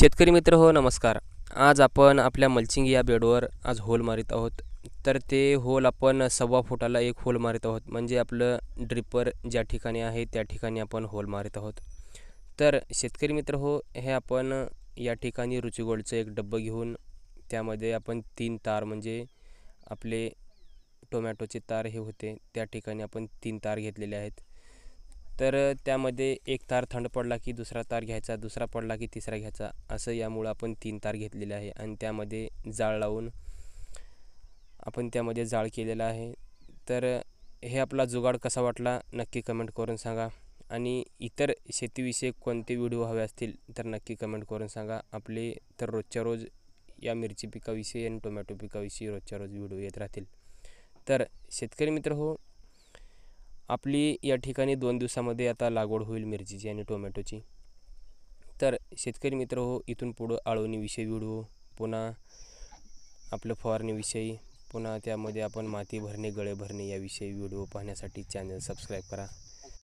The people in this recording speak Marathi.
शेतकरी मित्र हो नमस्कार. आज आपण आपल्या मल्चिंग या बेडवर आज होल मारित आहोत. तर ते होल आपण 1.25 फुटाला एक होल मारित आहोत. म्हणजे आपलं ड्रिपर ज्या ठिकाणी आहे त्या ठिकाणी आपण होल मारित आहोत. तर शेतकरी मित्र हो, हे आपण या ठिकाणी रुचिगोल्डचं एक डब्बं घेऊन त्यामध्ये आपण 3 तार म्हणजे आपले टोमॅटोचे तार हे होते त्या ठिकाणी आपण 3 तार घेतलेले आहेत. तर त्यामध्ये एक तार थंड पडला की दुसरा तार घ्यायचा, दुसरा पडला की तिसरा घ्यायचा, असं यामुळं आपण 3 तार घेतलेले आहे आणि त्यामध्ये जाळ लावून आपण त्यामध्ये जाळ केलेला आहे. तर हे आपला जुगाड कसा वाटला नक्की कमेंट करून सांगा आणि इतर शेतीविषयक कोणते व्हिडिओ हवे असतील तर नक्की कमेंट करून सांगा. आपले तर रोजच्या रोज या मिरची पिकाविषयी आणि टोमॅटो पिकाविषयी रोजच्या रोज व्हिडिओ येत राहतील. तर शेतकरी मित्र हो, आपली या ठिकाणी 2 दिवसामध्ये आता लागवड होईल मिरचीची आणि टोमॅटोची. तर शेतकरी मित्र हो, इथून पुढं आळवणीविषयी व्हिडिओ, पुन्हा आपलं फवारणीविषयी, पुन्हा त्यामध्ये आपण माती भरणे, गळे भरणे याविषयी व्हिडिओ पाहण्यासाठी चॅनल सबस्क्राईब करा.